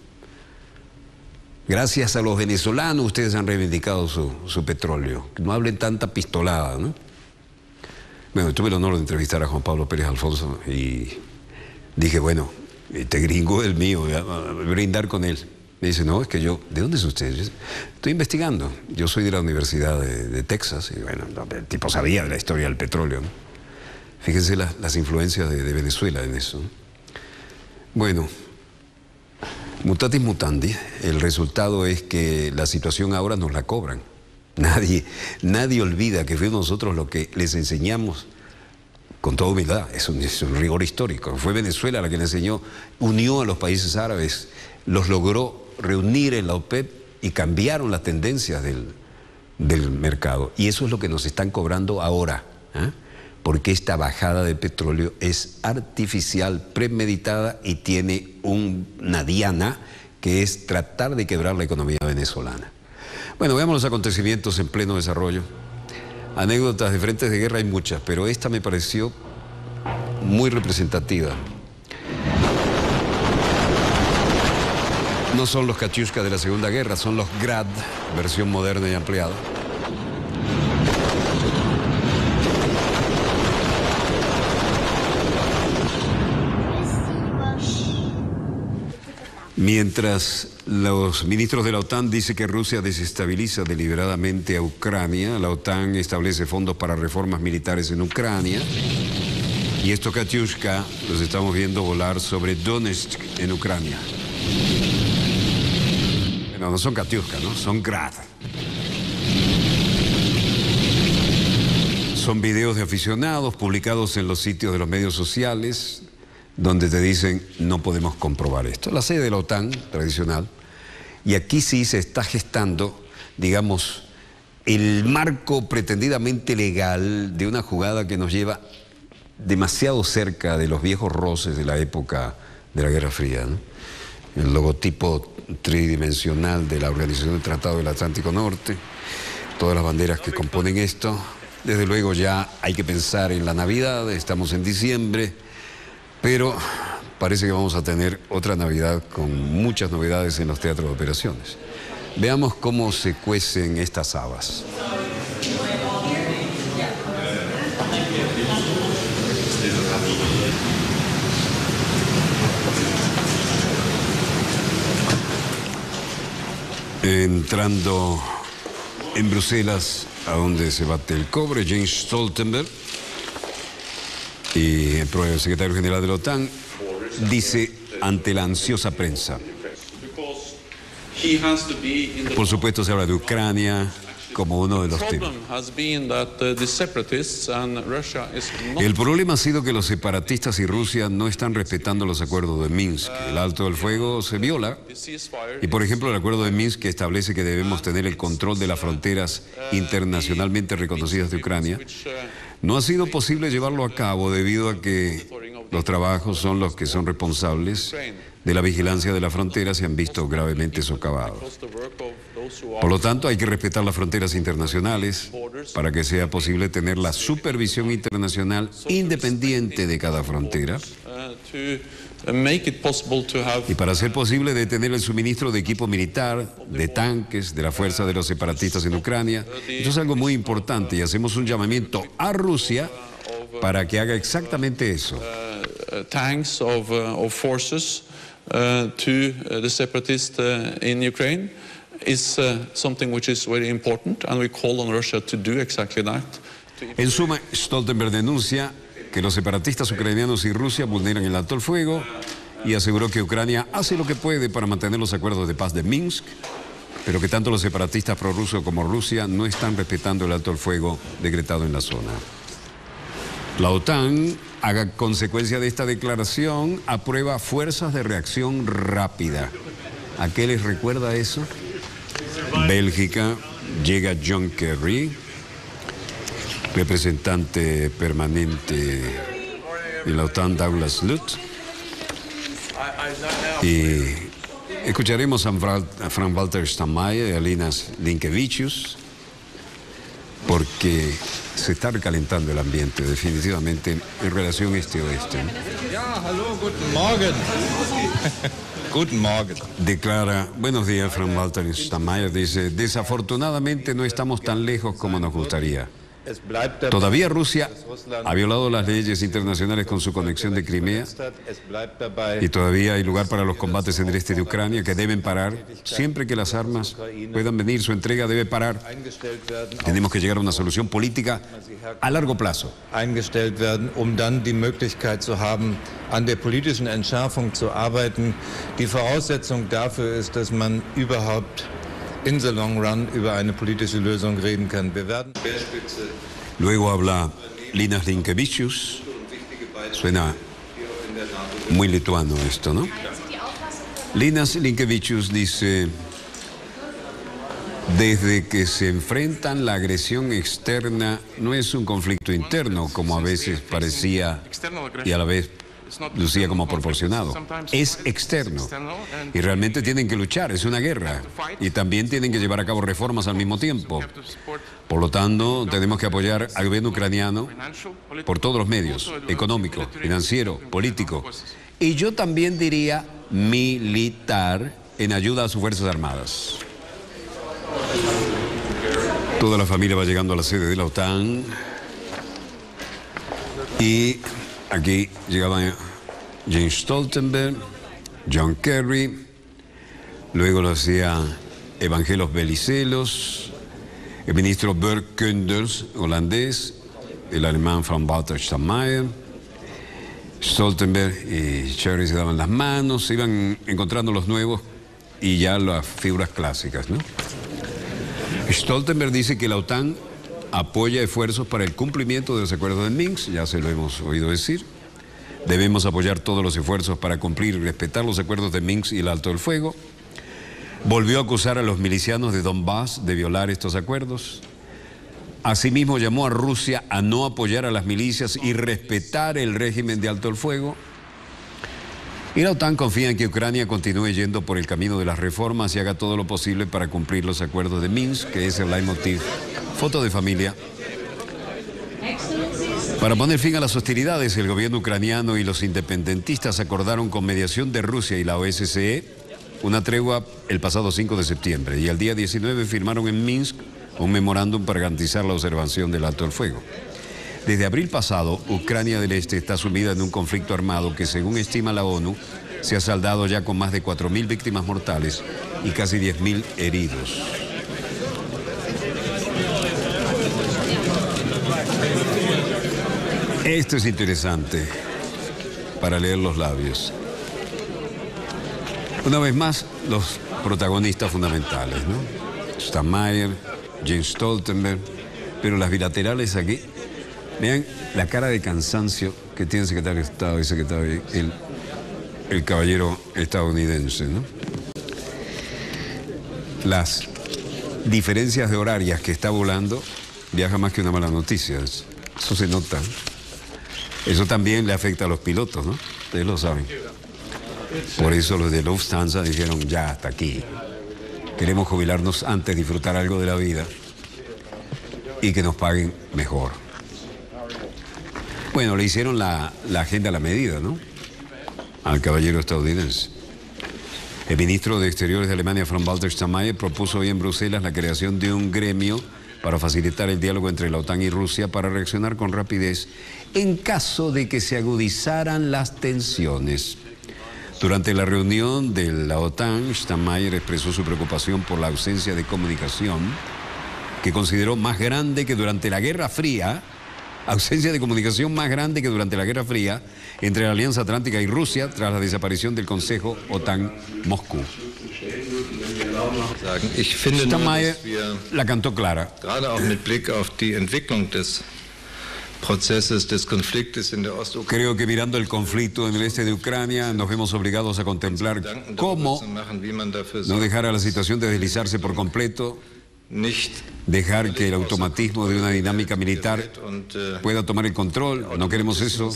S1: Gracias a los venezolanos ustedes han reivindicado su petróleo. No hablen tanta pistolada, ¿no? Bueno, tuve el honor de entrevistar a Juan Pablo Pérez Alfonso y dije, bueno, este gringo es el mío, voy a brindar con él. Me dice, no, es que yo, ¿de dónde es usted? Yo estoy investigando. Yo soy de la Universidad de Texas. Y bueno, el tipo sabía de la historia del petróleo, ¿no? Fíjense las influencias de Venezuela en eso, ¿no? Bueno, mutatis mutandi, el resultado es que la situación ahora nos la cobran. Nadie olvida que fuimos nosotros los que les enseñamos, con toda humildad, es un rigor histórico. Fue Venezuela la que le enseñó, unió a los países árabes, los logró reunir en la OPEP y cambiaron las tendencias del mercado. Y eso es lo que nos están cobrando ahora, ¿eh? Porque esta bajada de petróleo es artificial, premeditada y tiene una diana que es tratar de quebrar la economía venezolana. Bueno, veamos los acontecimientos en pleno desarrollo. Anécdotas de frentes de guerra hay muchas, pero esta me pareció muy representativa. No son los Katyushka de la Segunda Guerra, son los Grad, versión moderna y ampliada. Mientras los ministros de la OTAN dicen que Rusia desestabiliza deliberadamente a Ucrania, la OTAN establece fondos para reformas militares en Ucrania, y estos Katyushka los estamos viendo volar sobre Donetsk en Ucrania. Bueno, no son Katyushka, ¿no? Son Grad. Son videos de aficionados publicados en los sitios de los medios sociales, donde te dicen, no podemos comprobar esto. La sede de la OTAN, tradicional, y aquí sí se está gestando, digamos, el marco pretendidamente legal de una jugada que nos lleva demasiado cerca de los viejos roces de la época de la Guerra Fría, ¿no? El logotipo tridimensional de la Organización del Tratado del Atlántico Norte, todas las banderas que componen esto. Desde luego ya hay que pensar en la Navidad, estamos en diciembre, pero parece que vamos a tener otra Navidad con muchas novedades en los teatros de operaciones. Veamos cómo se cuecen estas habas. Entrando en Bruselas, a donde se bate el cobre, Jens Stoltenberg, y el secretario general de la OTAN, dice ante la ansiosa prensa. Por supuesto se habla de Ucrania como uno de los temas. El problema ha sido que los separatistas y Rusia no están respetando los acuerdos de Minsk. El alto del fuego se viola y, por ejemplo, el acuerdo de Minsk que establece que debemos tener el control de las fronteras internacionalmente reconocidas de Ucrania, no ha sido posible llevarlo a cabo debido a que los trabajos son los que son responsables de la vigilancia de las fronteras se han visto gravemente socavados. Por lo tanto, hay que respetar las fronteras internacionales para que sea posible tener la supervisión internacional independiente de cada frontera y para hacer posible detener el suministro de equipo militar, de tanques, de la fuerza de los separatistas en Ucrania. Esto es algo muy importante y hacemos un llamamiento a Rusia para que haga exactamente eso.
S10: Tanks of forces to the separatists in Ukraine is something which is very important, and we call on Russia to do exactly that.
S1: En suma, Stoltenberg denuncia que los separatistas ucranianos y Rusia vulneran el alto el fuego y aseguró que Ucrania hace lo que puede para mantener los acuerdos de paz de Minsk, pero que tanto los separatistas prorrusos como Rusia no están respetando el alto el fuego decretado en la zona. La OTAN, a consecuencia de esta declaración, aprueba fuerzas de reacción rápida. ¿A qué les recuerda eso? Bélgica, llega John Kerry, representante permanente de la OTAN, Douglas Lutz. Y escucharemos a Frank-Walter Steinmeier y a Linas Linkevičius, porque se está recalentando el ambiente definitivamente en relación este-oeste.
S5: Guten Morgen. Guten Morgen.
S1: Declara, buenos días, Frank-Walter Steinmeier, dice, desafortunadamente no estamos tan lejos como nos gustaría. Todavía Rusia ha violado las leyes internacionales con su conexión de Crimea y todavía hay lugar para los combates en el este de Ucrania que deben parar. Siempre que las armas puedan venir, su entrega debe parar. Tenemos que llegar a una solución política a largo plazo.
S11: Eingestellt werden, dann die Möglichkeit zu haben, an der politischen Entschärfung zu arbeiten. Die Voraussetzung dafür ist, dass man überhaupt in the long run über eine politische Lösung reden kann. Wir werden
S1: Luego habla Linas Linkevičius. Suena muy lituano esto, ¿no? Linas Linkevičius dice, desde que se enfrentan, la agresión externa no es un conflicto interno, como a veces parecía y a la vez lucía como proporcionado. Es externo y realmente tienen que luchar, es una guerra y también tienen que llevar a cabo reformas al mismo tiempo. Por lo tanto, tenemos que apoyar al gobierno ucraniano por todos los medios, económico, financiero, político y yo también diría militar, en ayuda a sus Fuerzas Armadas. Toda la familia va llegando a la sede de la OTAN y aquí llegaban Jens Stoltenberg, John Kerry, luego lo hacía Evangelos Velizelos, el ministro Bert Koenders, holandés, el alemán Frank-Walter Steinmeier. Stoltenberg y Kerry se daban las manos, se iban encontrando los nuevos y ya las figuras clásicas, ¿no? Stoltenberg dice que la OTAN apoya esfuerzos para el cumplimiento de los acuerdos de Minsk, ya se lo hemos oído decir. Debemos apoyar todos los esfuerzos para cumplir y respetar los acuerdos de Minsk y el alto el fuego. Volvió a acusar a los milicianos de Donbass de violar estos acuerdos. Asimismo llamó a Rusia a no apoyar a las milicias y respetar el régimen de alto el fuego. Y la OTAN confía en que Ucrania continúe yendo por el camino de las reformas y haga todo lo posible para cumplir los acuerdos de Minsk, que es el leitmotiv. Foto de familia. Para poner fin a las hostilidades, el gobierno ucraniano y los independentistas acordaron con mediación de Rusia y la OSCE una tregua el pasado 5 de septiembre y el día 19 firmaron en Minsk un memorándum para garantizar la observación del alto el fuego. Desde abril pasado, Ucrania del Este está sumida en un conflicto armado que, según estima la ONU, se ha saldado ya con más de 4.000 víctimas mortales y casi 10.000 heridos. Esto es interesante para leer los labios. Una vez más, los protagonistas fundamentales, ¿no? Steinmeier, Jens Stoltenberg, pero las bilaterales aquí. Vean la cara de cansancio que tiene el secretario de Estado y secretario, el caballero estadounidense, ¿no? Las diferencias de horarias que está volando viaja más que una mala noticia. Eso se nota. Eso también le afecta a los pilotos, ¿no? Ustedes lo saben. Por eso los de Lufthansa dijeron, ya, hasta aquí. Queremos jubilarnos antes, disfrutar algo de la vida y que nos paguen mejor. Bueno, le hicieron la agenda a la medida, ¿no? Al caballero estadounidense. El ministro de Exteriores de Alemania, Frank-Walter Steinmeier, propuso hoy en Bruselas la creación de un gremio para facilitar el diálogo entre la OTAN y Rusia para reaccionar con rapidez en caso de que se agudizaran las tensiones. Durante la reunión de la OTAN, Steinmeier expresó su preocupación por la ausencia de comunicación, que consideró más grande que durante la Guerra Fría, ausencia de comunicación más grande que durante la Guerra Fría entre la Alianza Atlántica y Rusia tras la desaparición del Consejo OTAN-Moscú. Steinmeier la cantó clara.
S11: Gerade auch mit Blick auf die Entwicklung des Prozesses des Konfliktes in der Ostukraine.
S1: Creo que mirando el conflicto en el este de Ucrania nos vemos obligados a contemplar cómo no dejar a la situación de deslizarse por completo dejar que el automatismo de una dinámica militar pueda tomar el control. No queremos eso.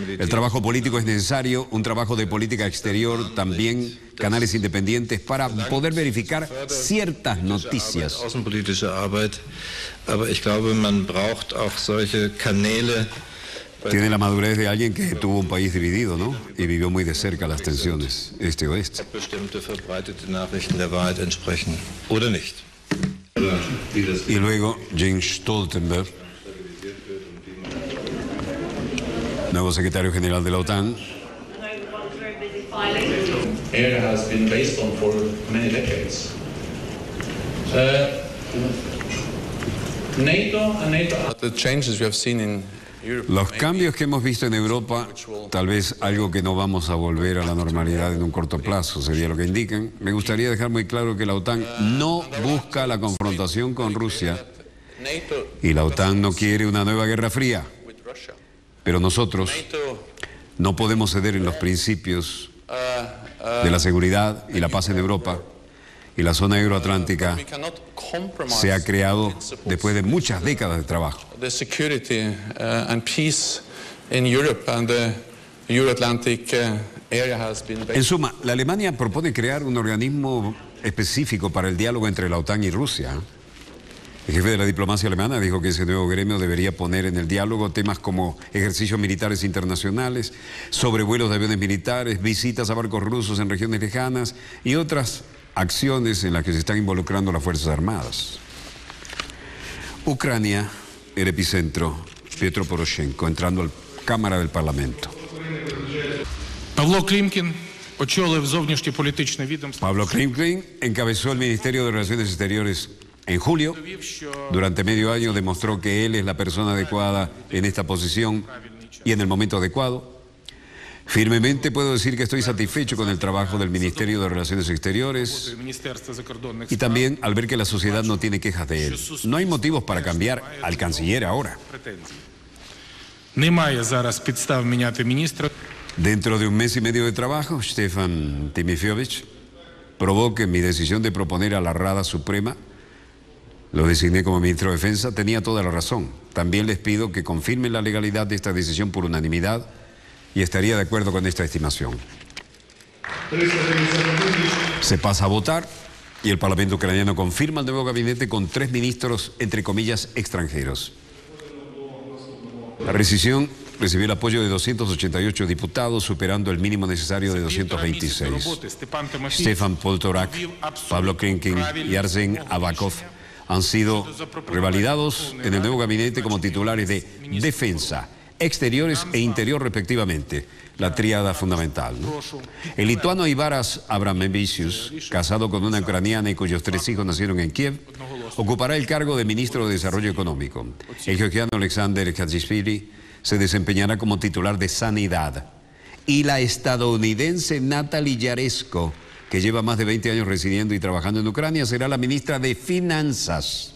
S1: El trabajo político es necesario, un trabajo de política exterior, también canales independientes para poder verificar ciertas noticias. Tiene la madurez de alguien que tuvo un país dividido, ¿no? Y vivió muy de cerca las tensiones este-oeste. Y luego Jens Stoltenberg, nuevo secretario general de la OTAN. Los cambios que hemos visto en Europa, tal vez algo que no vamos a volver a la normalidad en un corto plazo, sería lo que indican. Me gustaría dejar muy claro que la OTAN no busca la confrontación con Rusia y la OTAN no quiere una nueva guerra fría. Pero nosotros no podemos ceder en los principios de la seguridad y la paz en Europa. Y la zona euroatlántica se ha creado después de muchas décadas de trabajo. En suma, la Alemania propone crear un organismo específico para el diálogo entre la OTAN y Rusia. El jefe de la diplomacia alemana dijo que ese nuevo gremio debería poner en el diálogo temas como ejercicios militares internacionales, sobrevuelos de aviones militares, visitas a barcos rusos en regiones lejanas y otras acciones en las que se están involucrando las Fuerzas Armadas. Ucrania, el epicentro, Petro Poroshenko, entrando a la Cámara del Parlamento.
S12: Pavlo Klimkin
S1: encabezó el Ministerio de Relaciones Exteriores en julio. Durante medio año demostró que él es la persona adecuada en esta posición y en el momento adecuado. Firmemente puedo decir que estoy satisfecho con el trabajo del Ministerio de Relaciones Exteriores y también al ver que la sociedad no tiene quejas de él. No hay motivos para cambiar al canciller ahora. Dentro de un mes y medio de trabajo, Stefan Timifiovich probó que mi decisión de proponer a la Rada Suprema, lo designé como ministro de Defensa, tenía toda la razón. También les pido que confirmen la legalidad de esta decisión por unanimidad y estaría de acuerdo con esta estimación. Se pasa a votar y el Parlamento ucraniano confirma el nuevo gabinete con 3 ministros, entre comillas, extranjeros. La decisión recibió el apoyo de 288 diputados, superando el mínimo necesario de 226. Stefan Poltorak, Pavlo Klimkin y Arsen Avakov han sido revalidados en el nuevo gabinete como titulares de Defensa, Exteriores e Interior respectivamente, la tríada fundamental, ¿no? El lituano Ivaras Abramevicius, casado con una ucraniana y cuyos 3 hijos nacieron en Kiev, ocupará el cargo de ministro de Desarrollo Económico. El georgiano Alexander Khachishvili se desempeñará como titular de Sanidad. Y la estadounidense Natalie Yaresko, que lleva más de 20 años residiendo y trabajando en Ucrania, será la ministra de Finanzas.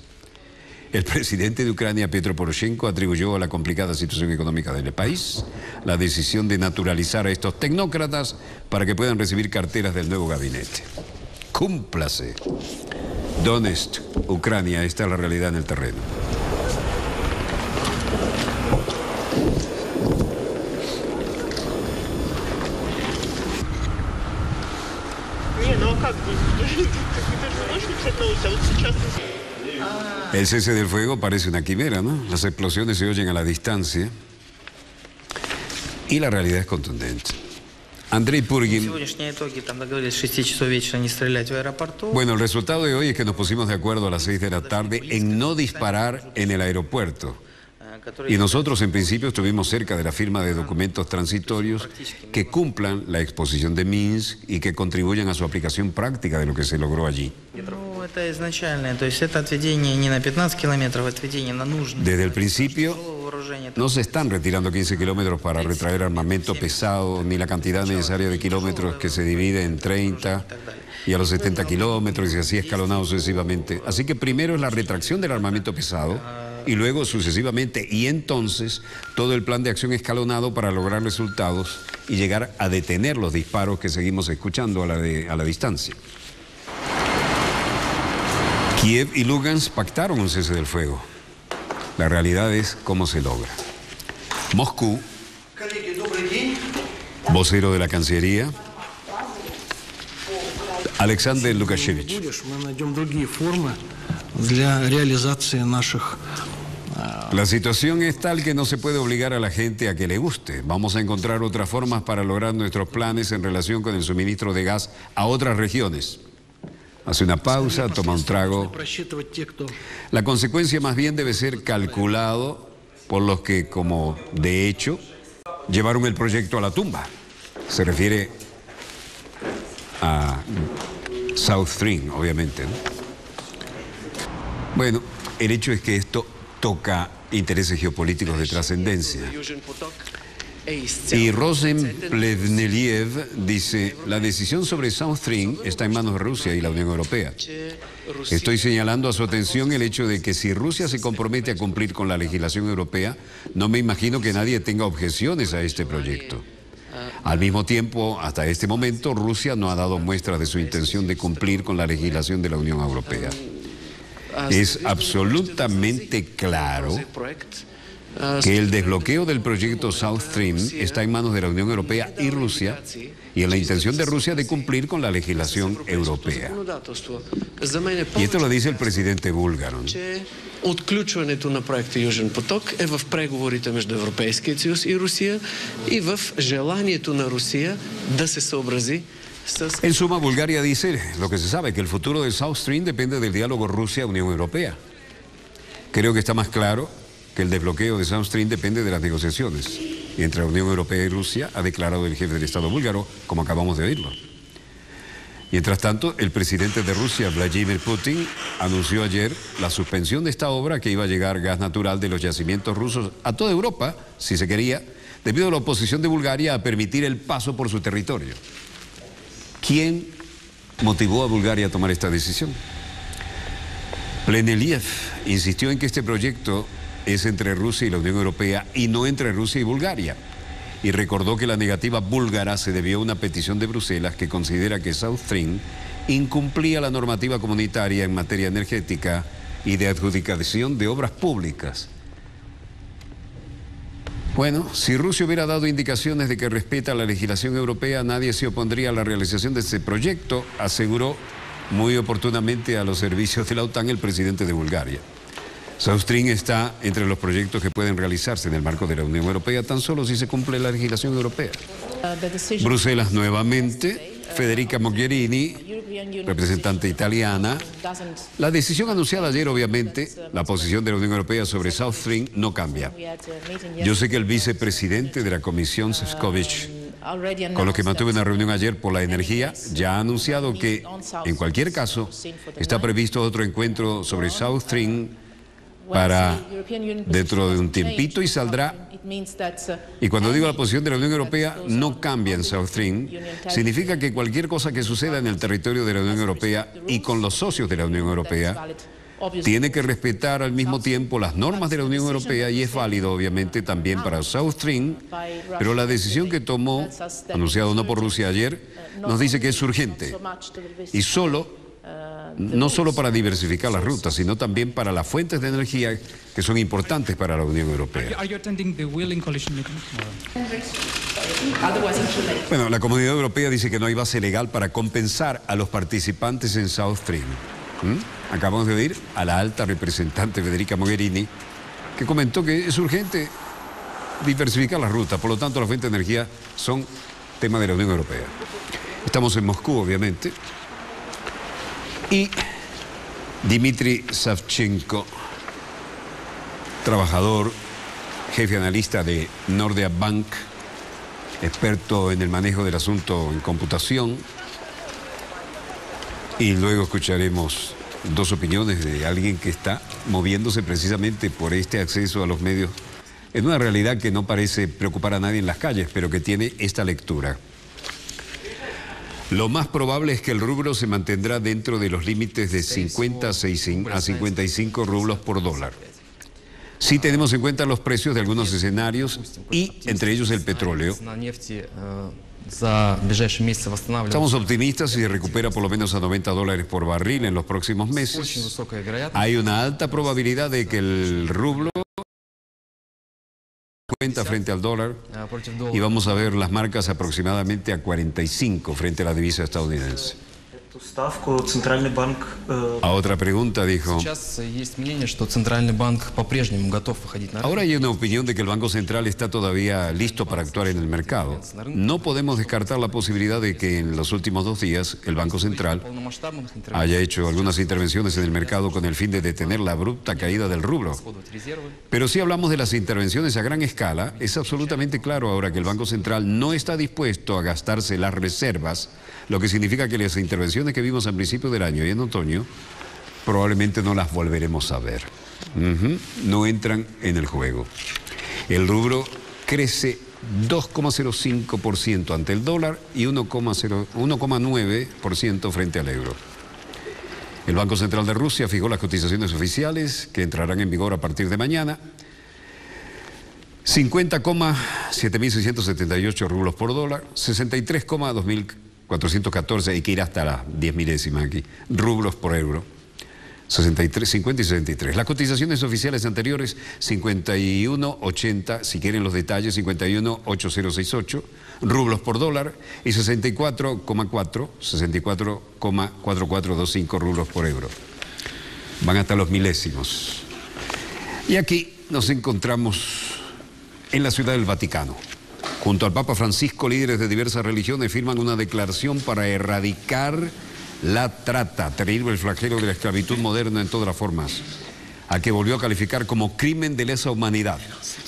S1: El presidente de Ucrania, Petro Poroshenko, atribuyó a la complicada situación económica del país la decisión de naturalizar a estos tecnócratas para que puedan recibir carteras del nuevo gabinete. Cúmplase. Donetsk, Ucrania, esta es la realidad en el terreno. El cese del fuego parece una quimera, ¿no? Las explosiones se oyen a la distancia y la realidad es contundente. Andrei Purgin. Bueno, el resultado de hoy es que nos pusimos de acuerdo a las 6 de la tarde en no disparar en el aeropuerto. Y nosotros en principio estuvimos cerca de la firma de documentos transitorios que cumplan la exposición de Minsk y que contribuyan a su aplicación práctica de lo que se logró allí. Desde el principio no se están retirando 15 kilómetros para retraer armamento pesado, ni la cantidad necesaria de kilómetros que se divide en 30 y a los 70 kilómetros y así escalonado sucesivamente. Así que primero es la retracción del armamento pesado y luego sucesivamente y entonces todo el plan de acción escalonado para lograr resultados y llegar a detener los disparos que seguimos escuchando a la distancia. Kiev y Lugansk pactaron un cese del fuego. La realidad es cómo se logra. Moscú, vocero de la Cancillería, Alexander Lukashevich. La situación es tal que no se puede obligar a la gente a que le guste. Vamos a encontrar otras formas para lograr nuestros planes en relación con el suministro de gas a otras regiones. Hace una pausa, toma un trago. La consecuencia más bien debe ser calculado por los que, como de hecho, llevaron el proyecto a la tumba. Se refiere a South Stream, obviamente, ¿no? Bueno, el hecho es que esto toca intereses geopolíticos de trascendencia. Y Rosen Plevneliev dice, la decisión sobre South Stream está en manos de Rusia y la Unión Europea. Estoy señalando a su atención el hecho de que si Rusia se compromete a cumplir con la legislación europea, no me imagino que nadie tenga objeciones a este proyecto. Al mismo tiempo, hasta este momento, Rusia no ha dado muestras de su intención de cumplir con la legislación de la Unión Europea. Es absolutamente claro que el desbloqueo del proyecto South Stream está en manos de la Unión Europea y Rusia y en la intención de Rusia de cumplir con la legislación europea. Y esto lo dice el presidente búlgaro.
S13: Отключването на проекта Южен поток е в преговорите между Европейския съюз и Русия и в желанието на Русия да се съобрази.
S1: En suma, Bulgaria dice lo que se sabe, que el futuro de South Stream depende del diálogo Rusia-Unión Europea. Creo que está más claro que el desbloqueo de South Stream depende de las negociaciones entre la Unión Europea y Rusia, ha declarado el jefe del Estado búlgaro, como acabamos de oírlo. Mientras tanto, el presidente de Rusia, Vladimir Putin, anunció ayer la suspensión de esta obra que iba a llegar gas natural de los yacimientos rusos a toda Europa, si se quería, debido a la oposición de Bulgaria a permitir el paso por su territorio. ¿Quién motivó a Bulgaria a tomar esta decisión? Plevneliev insistió en que este proyecto es entre Rusia y la Unión Europea y no entre Rusia y Bulgaria. Y recordó que la negativa búlgara se debió a una petición de Bruselas que considera que South Stream incumplía la normativa comunitaria en materia energética y de adjudicación de obras públicas. Bueno, si Rusia hubiera dado indicaciones de que respeta la legislación europea, nadie se opondría a la realización de este proyecto, aseguró muy oportunamente a los servicios de la OTAN el presidente de Bulgaria. South Stream está entre los proyectos que pueden realizarse en el marco de la Unión Europea tan solo si se cumple la legislación europea. Bruselas nuevamente, Federica Mogherini, representante italiana. La decisión anunciada ayer, obviamente, la posición de la Unión Europea sobre South Stream no cambia. Yo sé que el vicepresidente de la Comisión, Šefčovič, con los que mantuve una reunión ayer por la energía, ya ha anunciado que, en cualquier caso, está previsto otro encuentro sobre South Stream para dentro de un tiempito y saldrá. Y cuando digo la posición de la Unión Europea no cambia en South Stream, significa que cualquier cosa que suceda en el territorio de la Unión Europea y con los socios de la Unión Europea tiene que respetar al mismo tiempo las normas de la Unión Europea y es válido obviamente también para South Stream, pero la decisión que tomó, anunciado no por Rusia ayer, nos dice que es urgente y no solo para diversificar las rutas, sino también para las fuentes de energía que son importantes para la Unión Europea. Bueno, la Comunidad Europea dice que no hay base legal para compensar a los participantes en South Stream. Acabamos de oír a la alta representante Federica Mogherini, que comentó que es urgente diversificar las rutas, por lo tanto las fuentes de energía son tema de la Unión Europea. Estamos en Moscú, obviamente. Y Dmitry Savchenko, trabajador, jefe analista de Nordea Bank, experto en el manejo del asunto en computación. Y luego escucharemos dos opiniones de alguien que está moviéndose precisamente por este acceso a los medios en una realidad que no parece preocupar a nadie en las calles, pero que tiene esta lectura. Lo más probable es que el rublo se mantendrá dentro de los límites de 50 a 55 rublos por dólar. Si tenemos en cuenta los precios de algunos escenarios y entre ellos el petróleo, Estamos optimistas y se recupera por lo menos a $90 por barril en los próximos meses. Hay una alta probabilidad de que el rublo cuenta frente al dólar y vamos a ver las marcas aproximadamente a 45 frente a la divisa estadounidense. A otra pregunta dijo: ahora hay una opinión de que el Banco Central está todavía listo para actuar en el mercado. No podemos descartar la posibilidad de que en los últimos 2 días el Banco Central haya hecho algunas intervenciones en el mercado con el fin de detener la abrupta caída del rublo. Pero si hablamos de las intervenciones a gran escala, es absolutamente claro ahora que el Banco Central no está dispuesto a gastarse las reservas, lo que significa que las intervenciones que vimos al principio del año y en otoño probablemente no las volveremos a ver. No entran en el juego. El rublo crece 2,05% ante el dólar y 1,9% frente al euro. El Banco Central de Rusia fijó las cotizaciones oficiales que entrarán en vigor a partir de mañana. 50,7.678 rublos por dólar, 63,2.414, hay que ir hasta las 10 milésimas aquí, rublos por euro, 63, 50 y 63. Las cotizaciones oficiales anteriores, 51,80, si quieren los detalles, 51,8068 rublos por dólar y 64,4425 rublos por euro. Van hasta los milésimos. Y aquí nos encontramos en la Ciudad del Vaticano. Junto al Papa Francisco, líderes de diversas religiones firman una declaración para erradicar la trata, terrible flagelo de la esclavitud moderna en todas las formas, a que volvió a calificar como crimen de lesa humanidad.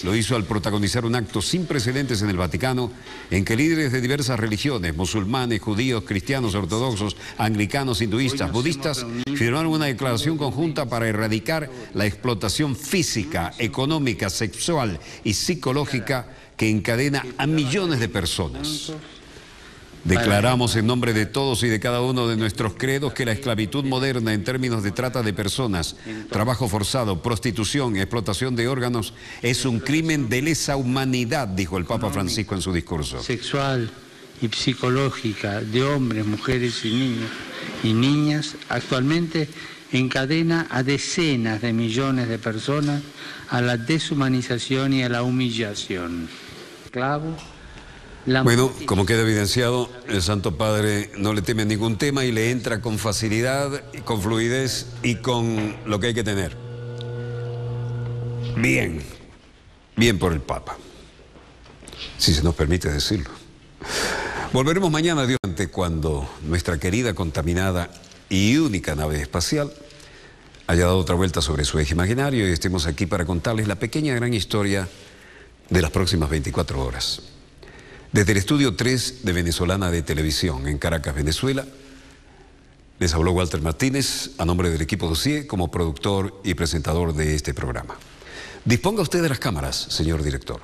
S1: Lo hizo al protagonizar un acto sin precedentes en el Vaticano, en que líderes de diversas religiones, musulmanes, judíos, cristianos, ortodoxos, anglicanos, hinduistas, budistas, firmaron una declaración conjunta para erradicar la explotación física, económica, sexual y psicológica que encadena a millones de personas. Declaramos en nombre de todos y de cada uno de nuestros credos que la esclavitud moderna en términos de trata de personas, trabajo forzado, prostitución, explotación de órganos es un crimen de lesa humanidad, dijo el Papa Francisco en su discurso.
S14: Sexual y psicológica de hombres, mujeres y niños y niñas actualmente encadena a decenas de millones de personas a la deshumanización y a la humillación. Esclavos.
S1: Bueno, como queda evidenciado, el Santo Padre no le teme a ningún tema y le entra con facilidad, con fluidez y con lo que hay que tener. Bien, bien por el Papa, si se nos permite decirlo. Volveremos mañana, Dios, cuando nuestra querida, contaminada y única nave espacial haya dado otra vuelta sobre su eje imaginario y estemos aquí para contarles la pequeña gran historia de las próximas 24 horas. Desde el estudio 3 de Venezolana de Televisión en Caracas, Venezuela, les habló Walter Martínez a nombre del equipo Dossier como productor y presentador de este programa. Disponga usted de las cámaras, señor director.